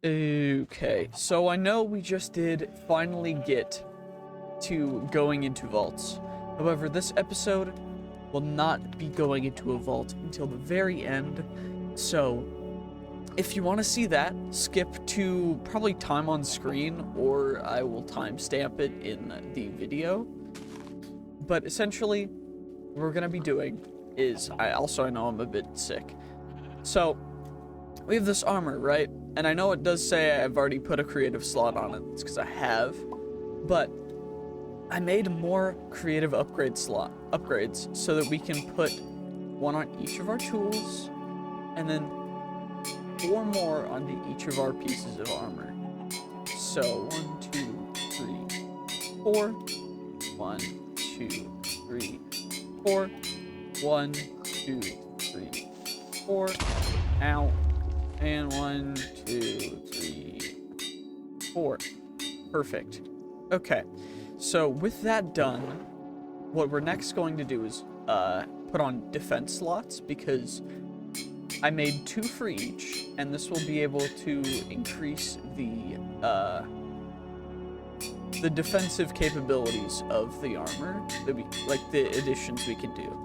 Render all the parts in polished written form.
Okay, so I know we just did finally get to going into vaults. However, this episode will not be going into a vault until the very end. So, if you want to see that, skip to probably time on screen, or I will timestamp it in the video. But essentially, what we're gonna be doing is, I know I'm a bit sick. So, we have this armor, right? And I know it does say I've already put a creative slot on it. It's because I have. But I made more creative upgrades so that we can put one on each of our tools and then 4 more onto each of our pieces of armor. So 1, 2, 3, 4. 1, 2, 3, 4. 1, 2, 3, 4. Ow. And 1, 2, 3, 4. Perfect. Okay. So with that done, what we're next going to do is put on defense slots, because I made 2 for each, and this will be able to increase the defensive capabilities of the armor, like the additions we can do.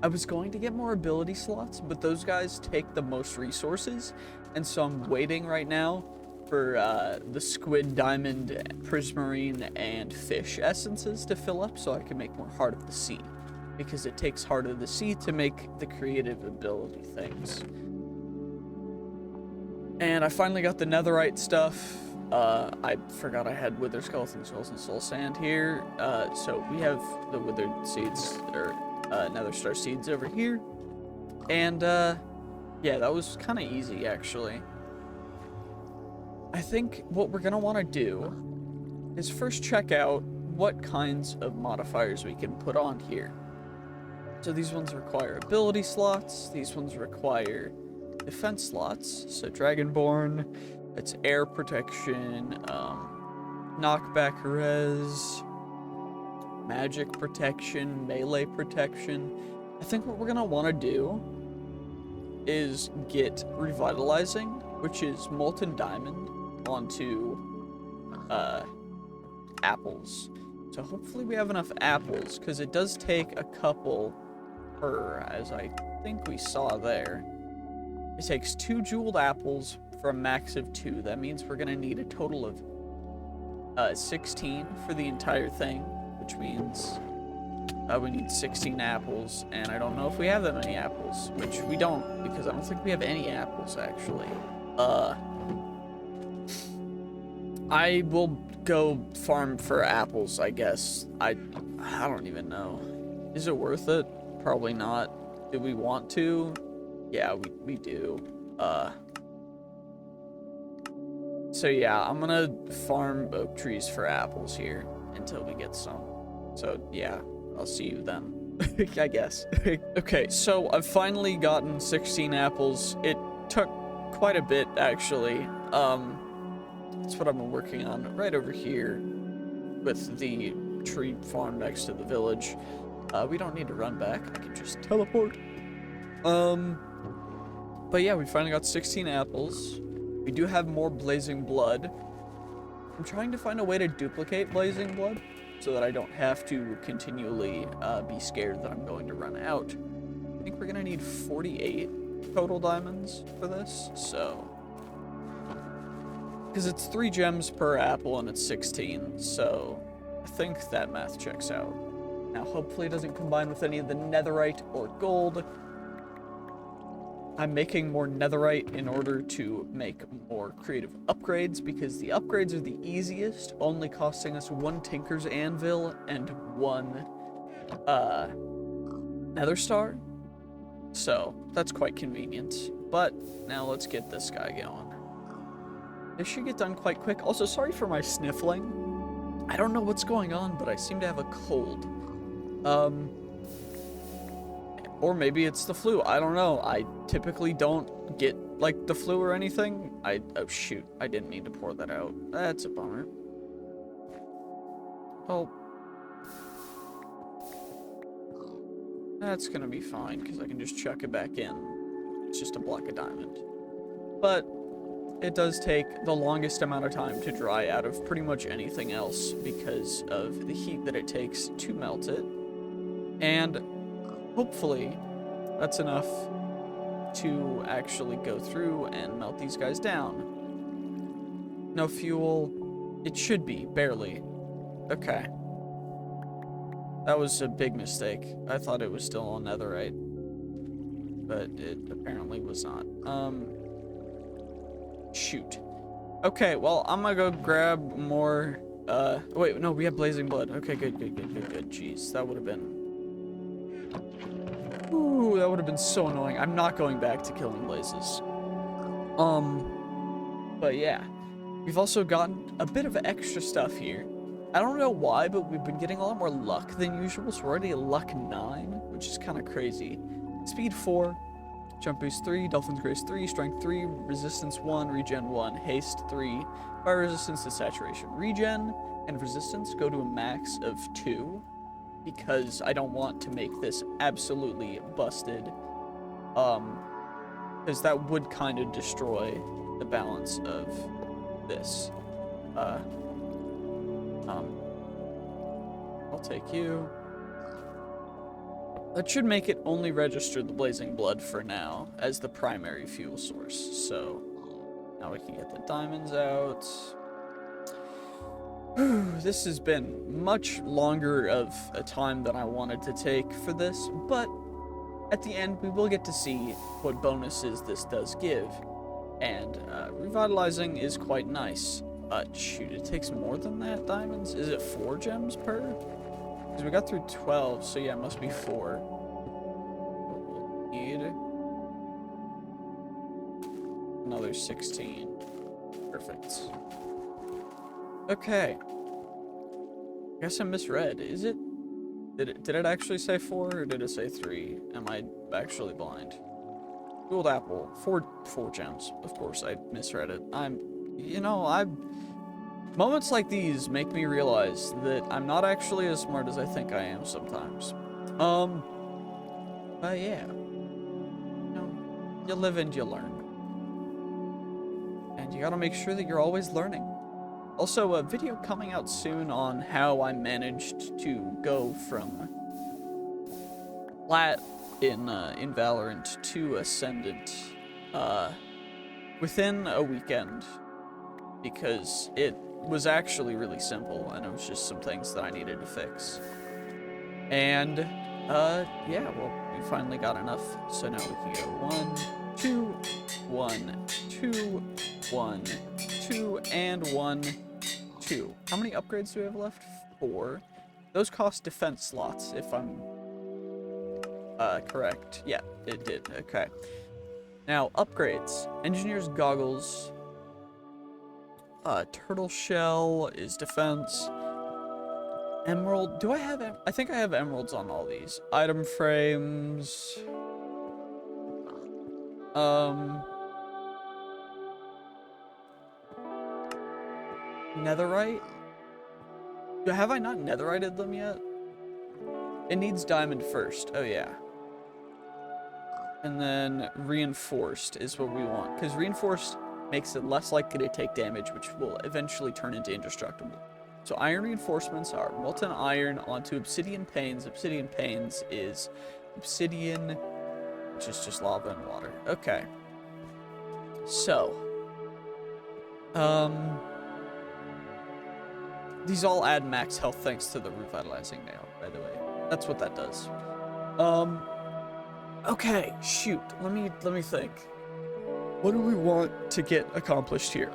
I was going to get more ability slots, but those guys take the most resources, and so I'm waiting right now for the squid, diamond, prismarine, and fish essences to fill up so I can make more Heart of the Sea, because it takes Heart of the Sea to make the creative ability things. And I finally got the netherite stuff. I forgot I had wither skeleton skulls and soul sand here. So we have the withered seeds, or nether star seeds over here. And yeah, that was kind of easy actually. I think what we're gonna want to do is first check out what kinds of modifiers we can put on here. So these ones require ability slots, these ones require defense slots. So Dragonborn, it's air protection, knockback res, magic protection, melee protection. I think what we're gonna want to do is get revitalizing, which is molten diamond, onto apples. So hopefully we have enough apples, because it does take a couple per, as I think we saw there. It takes 2 jeweled apples for a max of 2. That means we're gonna need a total of 16 for the entire thing, which means we need 16 apples, and I don't know if we have that many apples, which we don't, because I don't think we have any apples actually. I will go farm for apples, I guess. I don't even know. Is it worth it? Probably not. Do we want to? Yeah, we do. So yeah, I'm gonna farm oak trees for apples here until we get some. So yeah, I'll see you then, I guess. Okay, so I've finally gotten 16 apples. It took quite a bit, actually. That's what I've been working on right over here with the tree farm next to the village. We don't need to run back. I can just teleport. But yeah, we finally got 16 apples. We do have more blazing blood. I'm trying to find a way to duplicate blazing blood so that I don't have to continually be scared that I'm going to run out. I think we're gonna need 48 total diamonds for this, so... because it's 3 gems per apple and it's 16, so I think that math checks out. Now, hopefully it doesn't combine with any of the netherite or gold. I'm making more netherite in order to make more creative upgrades, because the upgrades are the easiest, only costing us 1 Tinker's Anvil and 1 Nether Star. So, that's quite convenient. But, now let's get this guy going. This should get done quite quick. Also, sorry for my sniffling. I don't know what's going on, but I seem to have a cold. Or maybe it's the flu. I don't know. I typically don't get, like, the flu or anything. Oh, shoot. I didn't mean to pour that out. That's a bummer. Well, that's gonna be fine, because I can just chuck it back in. It's just a block of diamond. But it does take the longest amount of time to dry out of pretty much anything else because of the heat that it takes to melt it. And hopefully that's enough to actually go through and melt these guys down. No fuel. It should be, barely. Okay. That was a big mistake. I thought it was still on netherite, but it apparently was not. Shoot. Okay, well, I'm gonna go grab more, wait, no, we have blazing blood. Okay, good. Jeez, that would have been... Ooh, that would have been so annoying. I'm not going back to killing blazes. But yeah. We've also gotten a bit of extra stuff here. I don't know why, but we've been getting a lot more luck than usual, so we're already at luck 9, which is kind of crazy. Speed 4, jump boost 3, dolphin's grace 3, strength 3, resistance 1, regen 1, haste 3, fire resistance to saturation. Regen and resistance go to a max of 2, because I don't want to make this absolutely busted, because that would kind of destroy the balance of this. I'll take you. That should make it only register the blazing blood for now as the primary fuel source. So now we can get the diamonds out. This has been much longer of a time than I wanted to take for this, but at the end we will get to see what bonuses this does give. And revitalizing is quite nice. Shoot, it takes more than that diamonds? Is it 4 gems per? Because we got through 12, so yeah, it must be 4. We'll need another 16. Perfect. Okay. I guess I misread. Is it? Did it actually say 4 or did it say 3? Am I actually blind? Gold apple. 4 gems. Of course, I misread it. Moments like these make me realize that I'm not actually as smart as I think I am sometimes. But yeah. You live and you learn. And you gotta make sure that you're always learning. Also, a video coming out soon on how I managed to go from plat in Valorant to Ascendant within a weekend, because it was actually really simple and it was just some things that I needed to fix. And yeah, well, we finally got enough, so now we can go 1, 2, 1, 2, 1, 2, and 1, 2. How many upgrades do we have left? 4. Those cost defense slots, if I'm correct. Yeah, it did. Okay. Now, upgrades. Engineer's goggles. Turtle shell is defense. Emerald. Do I have... I think I have emeralds on all these. Item frames. Netherite? Have I not netherited them yet? It needs diamond first. Oh, yeah. And then reinforced is what we want, because reinforced makes it less likely to take damage, which will eventually turn into indestructible. So iron reinforcements are molten iron onto obsidian panes. Obsidian panes is obsidian, which is just lava and water. Okay. So, these all add max health thanks to the revitalizing nail, by the way. That's what that does. Okay, shoot. Let me think. What do we want to get accomplished here?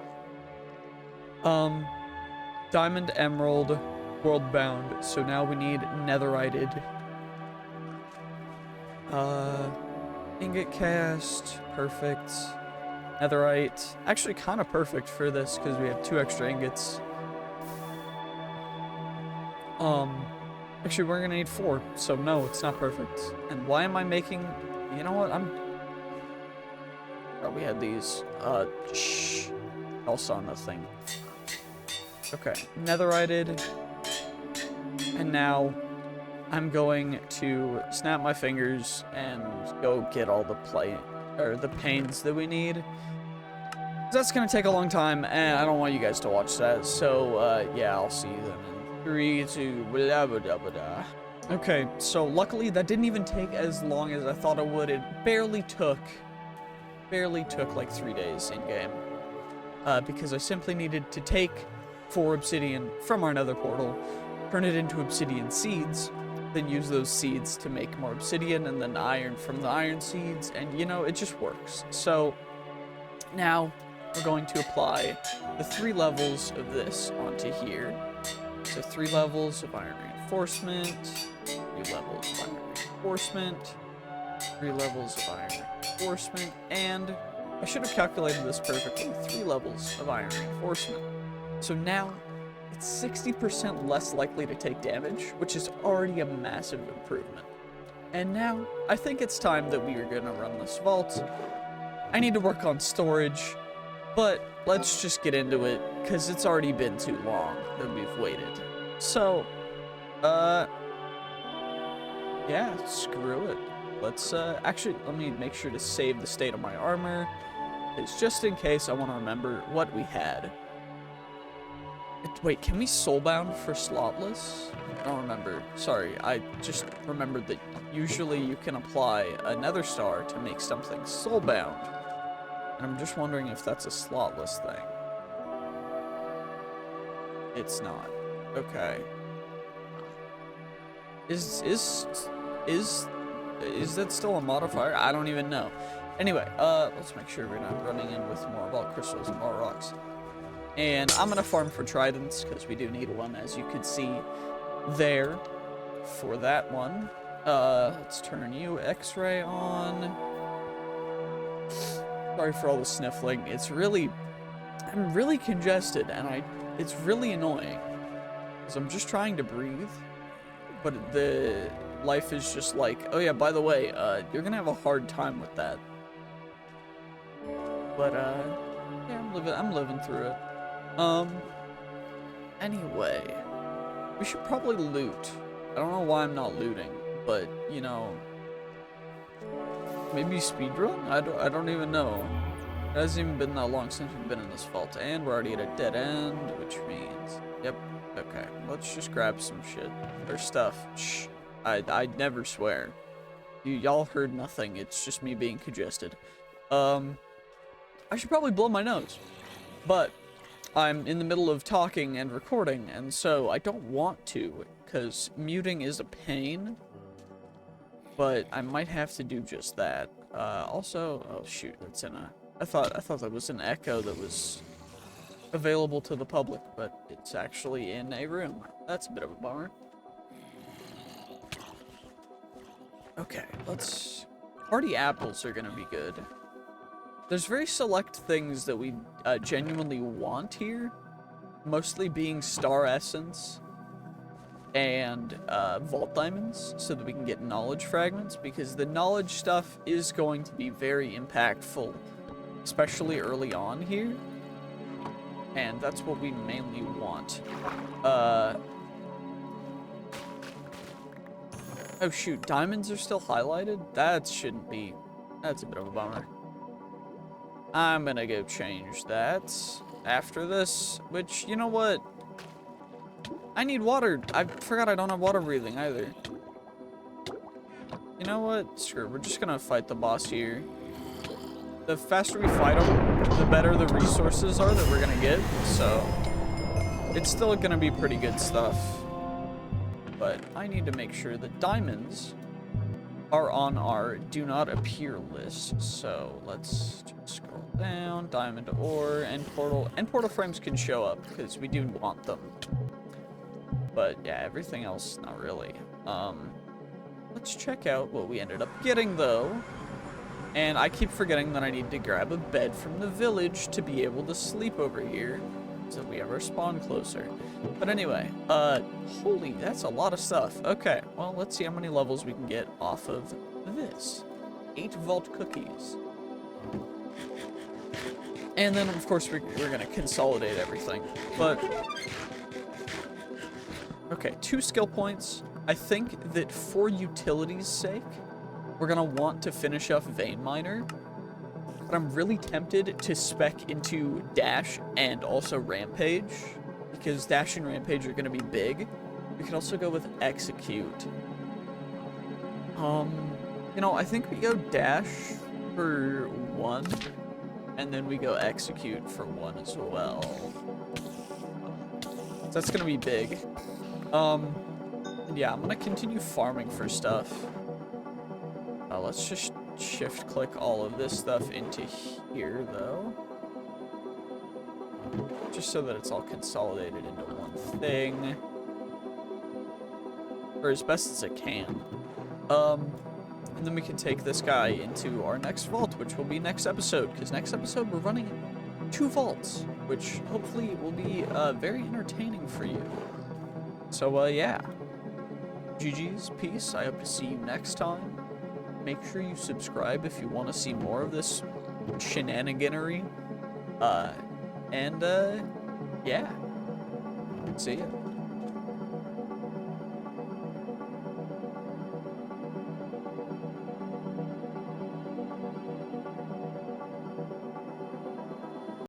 Diamond, emerald, world bound. So now we need netherited. Ingot cast, perfect. Netherite, actually kind of perfect for this because we have 2 extra ingots. Actually, we're gonna need 4, so no, it's not perfect. And why am I making... You know what, Oh, we had these. Shh. Also nothing. Okay, netherited. And now, I'm going to snap my fingers and go get all the panes that we need. That's gonna take a long time, and I don't want you guys to watch that. So, yeah, I'll see you then in 3, 2, blah, blah, blah, blah. Okay, so luckily that didn't even take as long as I thought it would. It barely took like 3 days in game. Because I simply needed to take 4 obsidian from our nether portal, turn it into obsidian seeds, then use those seeds to make more obsidian, and then iron from the iron seeds, and you know, it just works. So now we're going to apply the 3 levels of this onto here. So 3 levels of iron reinforcement, 3 levels of iron reinforcement, 3 levels of iron reinforcement, and I should have calculated this perfectly, 3 levels of iron reinforcement. So now it's 60% less likely to take damage, which is already a massive improvement. And now I think it's time that we are going to run this vault. I need to work on storage, but let's just get into it because it's already been too long that we've waited. So, yeah, screw it. Let's, actually, let me make sure to save the state of my armor. It's just in case I want to remember what we had. Wait, can we soulbound for slotless? I don't remember. Sorry, I just remembered that usually you can apply a nether star to make something soulbound. And I'm just wondering if that's a slotless thing. It's not. Okay. Is that still a modifier? I don't even know. Anyway, let's make sure we're not running in with more vault crystals and more rocks. And I'm gonna farm for tridents, because we do need one, as you can see there, for that one. Let's turn you X-ray on. Sorry for all the sniffling. I'm really congested, and it's really annoying. Because I'm just trying to breathe, but the life is just like, oh yeah, by the way, you're gonna have a hard time with that. But, yeah, I'm living through it. Anyway, we should probably loot. I don't know why I'm not looting, but, you know, maybe speedrun? I don't even know. It hasn't even been that long since we've been in this vault, and we're already at a dead end, which means, yep, okay, let's just grab some shit, or stuff. Shh, I'd never swear. Y'all heard nothing, it's just me being congested. I should probably blow my nose, but I'm in the middle of talking and recording, and so I don't want to, because muting is a pain, but I might have to do just that. Also, oh shoot, that's in a, I thought that was an echo that was available to the public, but it's actually in a room. That's a bit of a bummer. Okay, party apples are gonna be good. There's very select things that we genuinely want here, mostly being star essence and vault diamonds, so that we can get knowledge fragments, because the knowledge stuff is going to be very impactful, especially early on here, and that's what we mainly want. Oh shoot, diamonds are still highlighted? That shouldn't be, that's a bit of a bummer. I'm gonna go change that after this, which, you know what? I need water. I forgot I don't have water breathing either. You know what? Screw it. We're just gonna fight the boss here. The faster we fight him, the better the resources are that we're gonna get, so it's still gonna be pretty good stuff. But I need to make sure that diamonds are on our do not appear list, so let's just scroll down. Diamond ore and portal frames can show up because we do want them, but yeah, everything else not really. Let's check out what we ended up getting though, and I keep forgetting that I need to grab a bed from the village to be able to sleep over here so we have our spawn closer. But anyway, holy, that's a lot of stuff. Okay, well, let's see how many levels we can get off of this. 8 vault cookies. And then, of course, we're gonna consolidate everything. But, okay, 2 skill points. I think that for utility's sake, we're gonna want to finish off Vein Miner. But I'm really tempted to spec into Dash and also Rampage, because Dash and Rampage are going to be big. We could also go with Execute. You know, I think we go Dash for 1, and then we go Execute for 1 as well. That's gonna be big. And yeah, I'm gonna continue farming for stuff. Let's just shift click all of this stuff into here, though. Just so that it's all consolidated into one thing. Or as best as it can. And then we can take this guy into our next vault, which will be next episode. Because next episode, we're running 2 vaults, which hopefully will be very entertaining for you. So, yeah. GG's, peace. I hope to see you next time. Make sure you subscribe if you want to see more of this shenaniganery. Yeah. See ya.